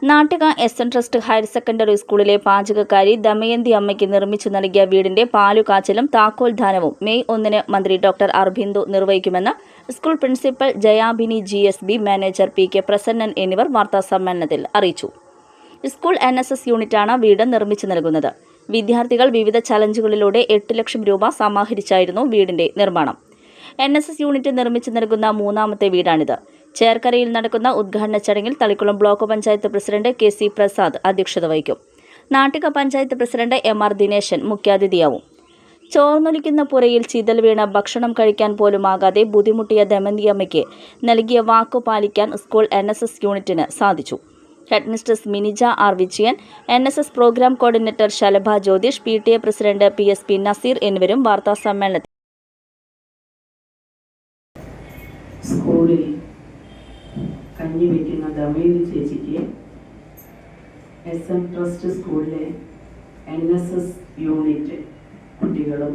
Nattika എസ്.എൻ. Trust higher secondary സ്കൂളിലെ പാചകക്കാരി ദമയന്തി അമ്മയ്ക്ക് നിർമ്മിച്ചു നൽകിയ വീടിന്റെ പാലുകാച്ചലും താക്കോൽദാനവും മെയ് 1 മന്ത്രി ഡോക്ടർ അർബിന്ദു നിർവഹിക്കുമെന്ന് school principal Jayabini GSB, manager PK Prasannan എന്നിവർ വാർത്താസമ്മേളനത്തിൽ അറിയിച്ചു. സ്കൂൾ NSS യൂണിറ്റാണ് വീട് നിർമ്മിച്ചു നൽകുന്നത്. വിദ്യാർത്ഥികൾ വിവിധ ചലഞ്ചുകളിലൂടെ 8 ലക്ഷം രൂപ സമാഹരിച്ചായിരുന്നു വീടിന്റെ നിർമ്മാണം. NSS യൂണിറ്റ് നിർമ്മിച്ചു നൽകുന്ന മൂന്നാമത്തെ വീടാണിത്. ചേർക്കരയിൽ നടക്കുന്ന ഉദ്ഘാടന ചടങ്ങിൽ Thalikkulam block panchayat president KC Prasad അധ്യക്ഷത വഹിക്കും. നാട്ടിക പഞ്ചായത്ത് പ്രസിഡന്റ് MR ദിനേശൻ മുഖ്യാതിഥിയാവും. ചോർന്നൊലിക്കുന്ന പുരയിൽ ചിതൽ വീണ ഭക്ഷണം കഴിക്കാൻ പോലുമാകാതെ ബുദ്ധിമുട്ടിയ ദമയന്തിയമ്മയ്ക്ക് നൽകിയ വാക്കു പാലിക്കാൻ സ്കൂൾ NSS യൂണിറ്റിന് സാധിച്ചു. Headmistress Minija R. Vijayan, NSS programme coordinator Shalabha Jyothish, PTA president PSP Naseer എന്നിവരും വാർത്താസമ്മേളനത്തിൽ സ്കൂളിൽ കഞ്ഞി വയ്ക്കുന്ന ദമയന്തി ചേച്ചിക്ക് SN ട്രസ്റ്റ് സ്കൂളിലെ NSS യൂണിറ്റ് കുട്ടികളും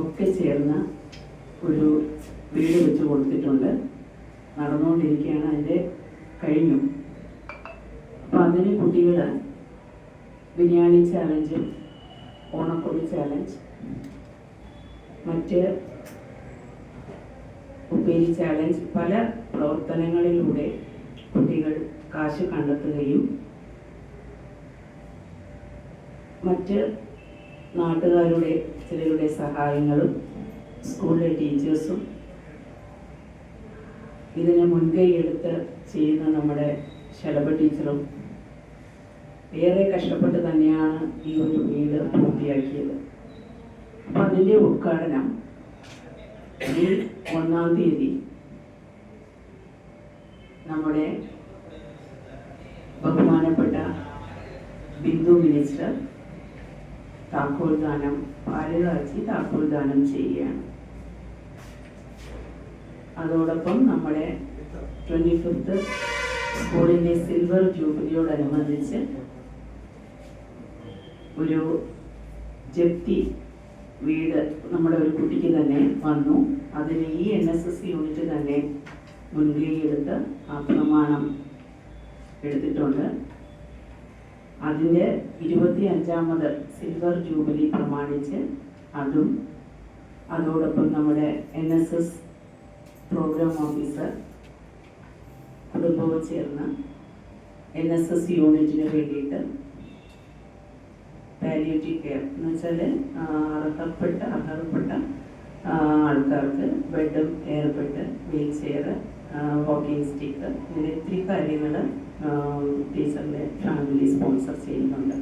ഒക്കെ ചേർന്ന് ഒരു വീട് വെച്ച് കൊടുത്തിട്ടുണ്ട്. നടന്നുകൊണ്ടിരിക്കുകയാണ്, അതിൻ്റെ കഴിഞ്ഞു. അപ്പം അതിന് കുട്ടികൾ ബിരിയാണി ചാലഞ്ച്, ഓണക്കൊടി ചാലഞ്ച്, മറ്റ് ഉപ്പേരി ചാലഞ്ച്, പല പ്രവർത്തനങ്ങളിലൂടെ കുട്ടികൾ കാശ് കണ്ടെത്തുകയും മറ്റ് നാട്ടുകാരുടെ ചിലരുടെ സഹായങ്ങളും സ്കൂളിലെ ടീച്ചേഴ്സും ഇതിന് മുൻകൈയെടുത്ത് ചെയ്യുന്ന നമ്മുടെ ശലഭ ടീച്ചറും ഏറെ കഷ്ടപ്പെട്ട് തന്നെയാണ് ഈ ഒരു വീട് പൂർത്തിയാക്കിയത്. അപ്പം അതിൻ്റെ ഉദ്ഘാടനം മെയ് 1 നമ്മുടെ ബഹുമാനപ്പെട്ട ബിന്ദു മിനിസ്റ്റർ താക്കോൽദാനം പാലുകാച്ചി താക്കോൽദാനം ചെയ്യുകയാണ്. അതോടൊപ്പം നമ്മുടെ 25th സ്കൂളിൻ്റെ സിൽവർ ജൂബിലിയോടനുബന്ധിച്ച് ഒരു ജപ്തി വീട് നമ്മുടെ ഒരു കുട്ടിക്ക് തന്നെ വന്നു. അതിന് ഈ NSS യൂണിറ്റ് തന്നെ മുൻകൈയെടുത്ത് ആ പ്രമാണം എടുത്തിട്ടുണ്ട്. അതിൻ്റെ 25ാമത് സിൽവർ ജൂബിലി പ്രമാണിച്ച് അതും, അതോടൊപ്പം നമ്മുടെ NSS പ്രോഗ്രാം ഓഫീസർ കുടുംബവും ചേർന്ന് NSS യൂണിറ്റിന് വേണ്ടിയിട്ട് പാലിയേറ്റീവ് കെയർ എന്ന് വെച്ചാൽ അർഹപ്പെട്ട ആൾക്കാർക്ക് ബെഡും, airbed, wheelchair, walking stick, ഇങ്ങനെ ഒത്തിരി കാര്യങ്ങൾ ടീച്ചറിൻ്റെ ഫാമിലി സ്പോൺസർ ചെയ്യുന്നുണ്ട്.